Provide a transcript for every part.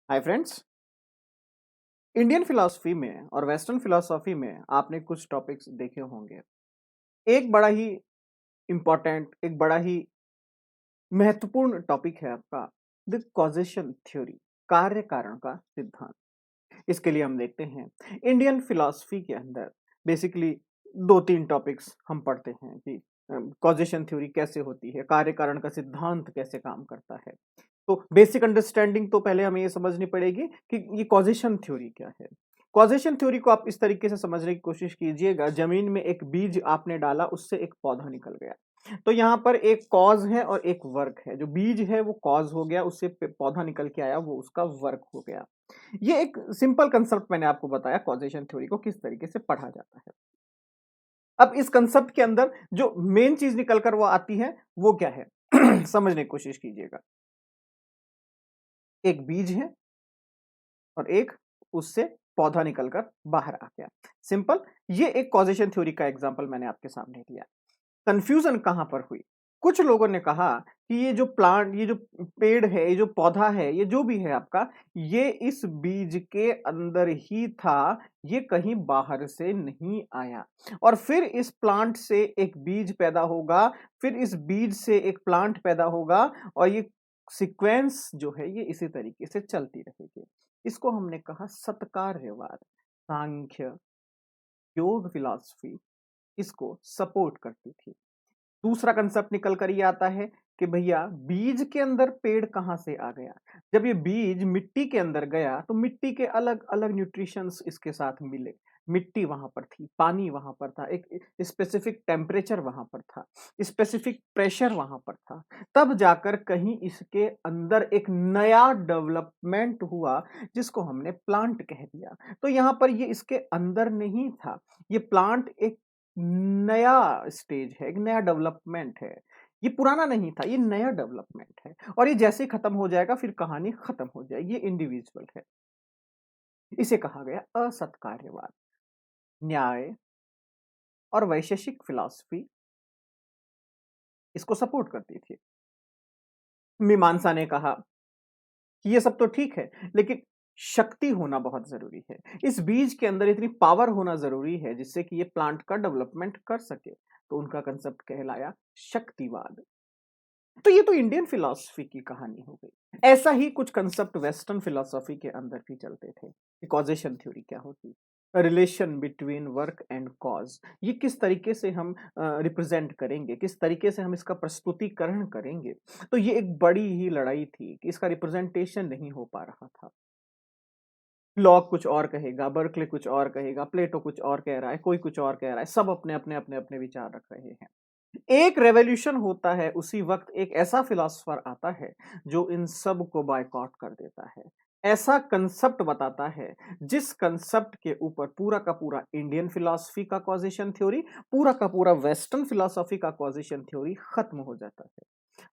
Hi friends. Indian philosophy में और western philosophy में आपने कुछ टॉपिक्स देखे होंगे। एक बड़ा ही इम्पोर्टेंट, एक बड़ा ही महत्वपूर्ण टॉपिक है आपका द कॉजेशन थ्योरी, कार्य कारण का सिद्धांत। इसके लिए हम देखते हैं इंडियन फिलॉसफी के अंदर बेसिकली दो तीन टॉपिक्स हम पढ़ते हैं कि कॉजेशन थ्योरी कैसे होती है, कार्य कारण का सिद्धांत कैसे काम करता है। तो बेसिक अंडरस्टैंडिंग तो पहले हमें ये समझनी पड़ेगी कि ये कॉजेशन थ्योरी क्या है। कॉजेशन थ्योरी को आप इस तरीके से समझने की कोशिश कीजिएगा, जमीन में एक बीज आपने डाला, उससे एक पौधा निकल गया। तो यहाँ पर एक कॉज है और एक वर्क है। जो बीज है वो कॉज हो गया, उससे पौधा निकल के आया, वो उसका वर्क हो गया। ये एक सिंपल कंसेप्ट मैंने आपको बताया कॉजेशन थ्योरी को किस तरीके से पढ़ा जाता है। अब इस कंसेप्ट के अंदर जो मेन चीज निकल कर वो आती है वो क्या है समझने की कोशिश कीजिएगा। एक बीज है और एक उससे पौधा निकलकर बाहर आ गया। सिंपल। ये एक कॉजेशन थ्योरी का एग्जांपल मैंने आपके सामने दिया। कंफ्यूजन कहां पर हुई? कुछ लोगों ने कहा कि ये जो प्लांट, ये जो पेड़ है, ये जो पौधा है, ये जो भी है आपका, ये इस बीज के अंदर ही था, ये कहीं बाहर से नहीं आया। और फिर इस प्लांट से एक बीज पैदा होगा, फिर इस बीज से एक प्लांट पैदा होगा, और ये सीक्वेंस जो है ये इसी तरीके से चलती रहेगी। इसको हमने कहा सत्कार्यवाद। सांख्य, योग फिलॉसफी इसको सपोर्ट करती थी। दूसरा कंसेप्ट निकल कर ये आता है कि भैया बीज के अंदर पेड़ कहां से आ गया। जब ये बीज मिट्टी के अंदर गया तो मिट्टी के अलग अलग न्यूट्रिशंस इसके साथ मिले। मिट्टी वहां पर थी, पानी वहां पर था, एक स्पेसिफिक टेम्परेचर वहां पर था, स्पेसिफिक प्रेशर वहां पर था। तब जाकर कहीं इसके अंदर एक नया डेवलपमेंट हुआ, जिसको हमने प्लांट कह दिया। तो यहां पर ये इसके अंदर नहीं था, ये प्लांट एक नया स्टेज है, एक नया डेवलपमेंट है। ये पुराना नहीं था, ये नया डेवलपमेंट है। और ये जैसे ही खत्म हो जाएगा फिर कहानी खत्म हो जाएगी। ये इंडिविजुअल है। इसे कहा गया असत्कार्यवाद। न्याय और वैशेषिक फिलॉसफी इसको सपोर्ट करती थी। मीमांसा ने कहा कि ये सब तो ठीक है, लेकिन शक्ति होना बहुत जरूरी है। इस बीज के अंदर इतनी पावर होना जरूरी है जिससे कि ये प्लांट का डेवलपमेंट कर सके। तो उनका कंसेप्ट कहलाया शक्तिवाद। तो ये तो इंडियन फिलॉसफी की कहानी हो गई। ऐसा ही कुछ कंसेप्ट वेस्टर्न फिलॉसफी के अंदर भी चलते थे कि कॉजेशन थ्योरी क्या होती, relation between work and cause, ये किस तरीके से हम रिप्रेजेंट करेंगे, किस तरीके से हम इसका प्रस्तुतिकरण करेंगे। तो ये एक बड़ी ही लड़ाई थी कि इसका रिप्रेजेंटेशन नहीं हो पा रहा था। लॉक कुछ और कहेगा, बर्कले कुछ और कहेगा, प्लेटो कुछ और कह रहा है, कोई कुछ और कह रहा है, सब अपने अपने अपने अपने विचार रख रहे हैं। एक रेवोल्यूशन होता है, उसी वक्त एक ऐसा फिलोसफर आता है जो इन सब को बायकॉट कर देता है। ऐसा कंसेप्ट बताता है जिस कंसेप्ट के ऊपर पूरा का पूरा इंडियन फिलॉसफी का कॉजेशन थ्योरी, पूरा का पूरा वेस्टर्न फिलॉसफी का कॉजेशन थ्योरी खत्म हो जाता है।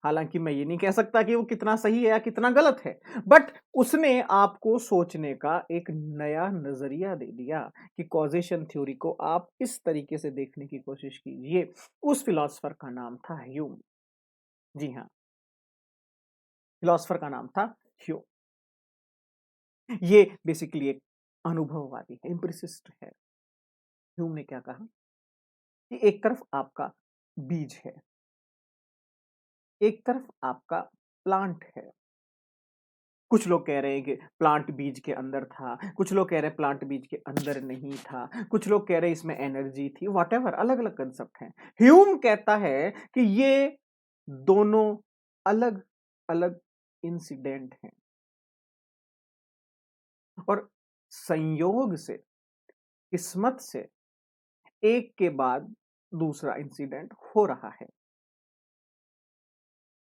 हालांकि मैं ये नहीं कह सकता कि वो कितना सही है या कितना गलत है, बट उसने आपको सोचने का एक नया नजरिया दे दिया कि कॉजेशन थ्योरी को आप इस तरीके से देखने की कोशिश कीजिए। उस फिलोसफर का नाम था ह्यूम। जी हाँ, फिलोसफर का नाम था ह्यूम। ये बेसिकली एक अनुभववादी है, एम्पिरिसिस्ट है। ह्यूम ने क्या कहा कि एक तरफ आपका बीज है, एक तरफ आपका प्लांट है। कुछ लोग कह रहे हैं कि प्लांट बीज के अंदर था, कुछ लोग कह रहे हैं प्लांट बीज के अंदर नहीं था, कुछ लोग कह रहे हैं इसमें एनर्जी थी, व्हाटएवर, अलग अलग कंसेप्ट हैं। ह्यूम कहता है कि ये दोनों अलग अलग इंसिडेंट हैं और संयोग से, किस्मत से एक के बाद दूसरा इंसिडेंट हो रहा है।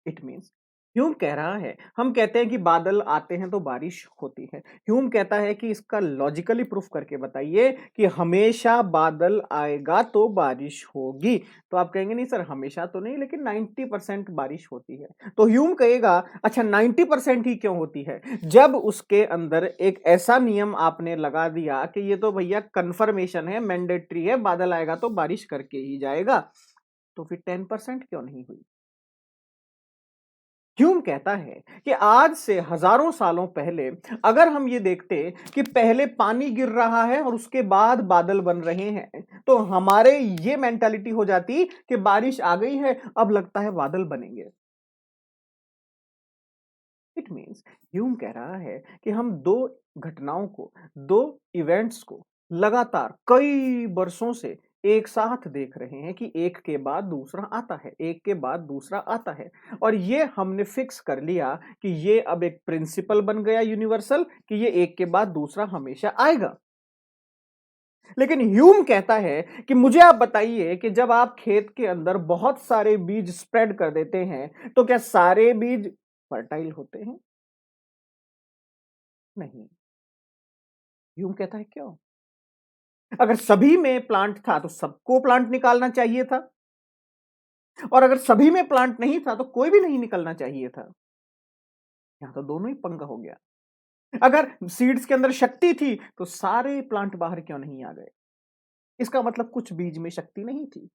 इट मीन्स ह्यूम कह रहा है, हम कहते हैं कि बादल आते हैं तो बारिश होती है। ह्यूम कहता है कि इसका लॉजिकली प्रूफ करके बताइए कि हमेशा बादल आएगा तो बारिश होगी। तो आप कहेंगे नहीं सर, हमेशा तो नहीं, लेकिन 90% बारिश होती है। तो ह्यूम कहेगा अच्छा 90% ही क्यों होती है, जब उसके अंदर एक ऐसा नियम आपने लगा दिया कि ये तो भैया कंफर्मेशन है, मैंडेटरी है, बादल आएगा तो बारिश करके ही जाएगा, तो फिर 10% क्यों नहीं हुई। ह्यूम कहता है कि आज से हजारों सालों पहले अगर हम ये देखते कि पहले पानी गिर रहा है और उसके बाद बादल बन रहे हैं, तो हमारे ये मेंटालिटी हो जाती कि बारिश आ गई है, अब लगता है बादल बनेंगे। इट मीन्स ह्यूम कह रहा है कि हम दो घटनाओं को, दो इवेंट्स को लगातार कई वर्षों से एक साथ देख रहे हैं कि एक के बाद दूसरा आता है, एक के बाद दूसरा आता है, और ये हमने फिक्स कर लिया कि ये अब एक प्रिंसिपल बन गया यूनिवर्सल कि ये एक के बाद दूसरा हमेशा आएगा। लेकिन ह्यूम कहता है कि मुझे आप बताइए कि जब आप खेत के अंदर बहुत सारे बीज स्प्रेड कर देते हैं, तो क्या सारे बीज फर्टाइल होते हैं? नहीं। ह्यूम कहता है क्यों? अगर सभी में प्लांट था तो सबको प्लांट निकालना चाहिए था, और अगर सभी में प्लांट नहीं था तो कोई भी नहीं निकलना चाहिए था। यहां तो दोनों ही पंगा हो गया। अगर सीड्स के अंदर शक्ति थी तो सारे प्लांट बाहर क्यों नहीं आ गए? इसका मतलब कुछ बीज में शक्ति नहीं थी।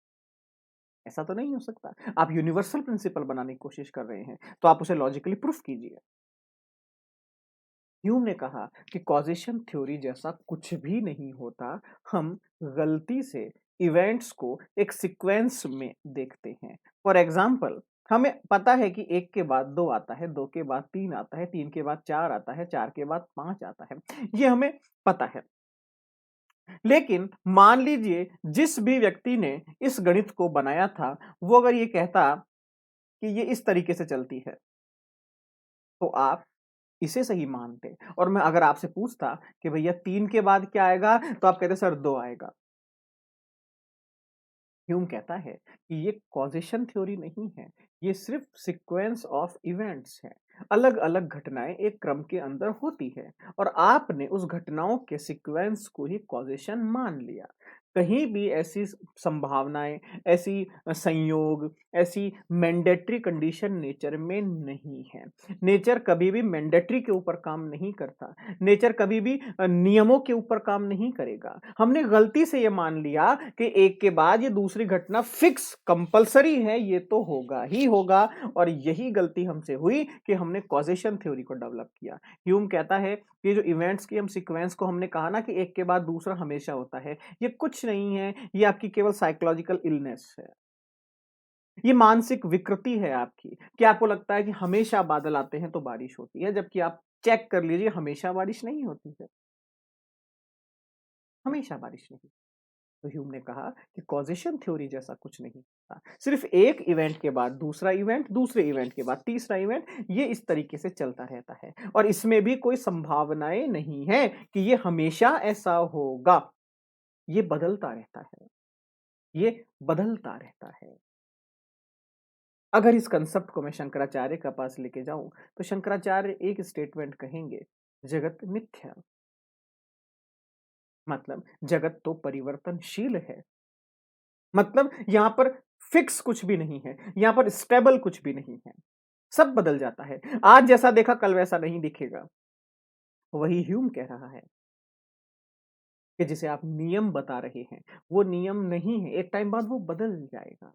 ऐसा तो नहीं हो सकता। आप यूनिवर्सल प्रिंसिपल बनाने की कोशिश कर रहे हैं, तो आप उसे लॉजिकली प्रूफ कीजिए। ह्यूम ने कहा कि कॉजेशन थ्योरी जैसा कुछ भी नहीं होता। हम गलती से इवेंट्स को एक सीक्वेंस में देखते हैं। फॉर एग्जाम्पल, हमें पता है कि एक के बाद दो आता है, दो के बाद तीन आता है, तीन के बाद चार आता है, चार के बाद पांच आता है। ये हमें पता है। लेकिन मान लीजिए जिस भी व्यक्ति ने इस गणित को बनाया था, वो अगर ये कहता कि ये इस तरीके से चलती है, तो आप इसे सही मानते, और मैं अगर आपसे पूछता कि भैया तीन के बाद क्या आएगा, तो आप कहते सर दो आएगा। ह्यूम कहता है कि ये कॉजेशन थ्योरी नहीं है, ये सिर्फ सीक्वेंस ऑफ इवेंट्स है। अलग अलग घटनाएं एक क्रम के अंदर होती है, और आपने उस घटनाओं के सीक्वेंस को ही कॉजेशन मान लिया। कहीं भी ऐसी संभावनाएं, ऐसी संयोग, ऐसी मैंडेटरी कंडीशन नेचर में नहीं है। नेचर कभी भी मैंडेटरी के ऊपर काम नहीं करता। नेचर कभी भी नियमों के ऊपर काम नहीं करेगा। हमने गलती से ये मान लिया कि एक के बाद ये दूसरी घटना फिक्स कंपलसरी है, ये तो होगा ही होगा, और यही गलती हमसे हुई कि हमने कॉजेशन थ्योरी को डेवलप किया। ह्यूम कहता है कि जो इवेंट्स की हम सीक्वेंस को हमने कहा ना कि एक के बाद दूसरा हमेशा होता है, ये कुछ नहीं है, ये आपकी केवल साइकोलॉजिकल इलनेस है। ये मानसिक विकृति है आपकी, कि आपको लगता है कि हमेशा बादल आते हैं तो बारिश होती है, जबकि आप चेक कर लीजिए हमेशा बारिश नहीं होती है। हमेशा बारिश नहीं। तो ह्यूम ने कहा कि कॉजेशन थ्योरी जैसा कुछ नहीं होता। सिर्फ एक इवेंट के बाद दूसरा इवेंट, दूसरे इवेंट के बाद तीसरा इवेंट, ये इस तरीके से चलता रहता है, और इसमें भी कोई संभावनाएं नहीं है कि ये हमेशा ऐसा होगा। ये बदलता रहता है, ये बदलता रहता है। अगर इस कंसेप्ट को मैं शंकराचार्य के पास लेके जाऊं, तो शंकराचार्य एक स्टेटमेंट कहेंगे, जगत मिथ्या। मतलब जगत तो परिवर्तनशील है। मतलब यहां पर फिक्स कुछ भी नहीं है, यहां पर स्टेबल कुछ भी नहीं है। सब बदल जाता है। आज जैसा देखा कल वैसा नहीं दिखेगा। वही ह्यूम कह रहा है कि जिसे आप नियम बता रहे हैं, वो नियम नहीं है, एक टाइम बाद वो बदल जाएगा।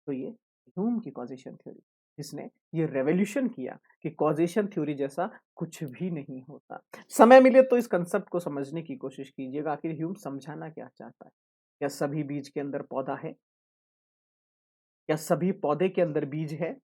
तो ये ह्यूम की कॉजेशन थ्योरी, जिसने ये रेवोल्यूशन किया कि कॉजेशन थ्योरी जैसा कुछ भी नहीं होता। समय मिले तो इस कंसेप्ट को समझने की कोशिश कीजिएगा, आखिर ह्यूम समझाना क्या चाहता है। क्या सभी बीज के अंदर पौधा है? क्या सभी पौधे के अंदर बीज है?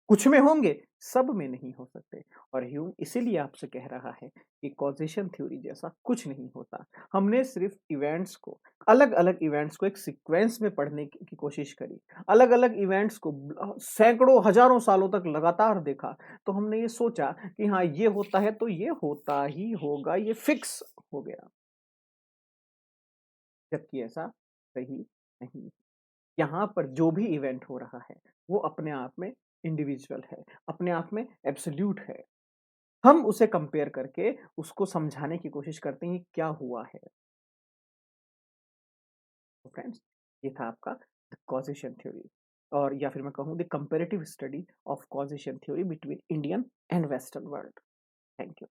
कुछ में होंगे, सब में नहीं हो सकते। और ह्यूम इसीलिए आपसे कह रहा है कि कॉजेशन थ्योरी जैसा कुछ नहीं होता। हमने सिर्फ इवेंट्स को, अलग अलग इवेंट्स को एक सीक्वेंस में पढ़ने की कोशिश करी, अलग अलग इवेंट्स को सैकड़ों हजारों सालों तक लगातार देखा, तो हमने ये सोचा कि हाँ ये होता है तो ये होता ही होगा, ये फिक्स हो गया। जबकि ऐसा सही नहीं। यहाँ पर जो भी इवेंट हो रहा है, वो अपने आप में इंडिविजुअल है, अपने आप में एब्सोल्यूट है। हम उसे कंपेयर करके उसको समझाने की कोशिश करते हैं कि क्या हुआ है। तो फ्रेंड्स, ये था आपका द कॉजेशन थ्योरी, और या फिर मैं कहूँ the comparative study of causation theory between Indian and western world. Thank you.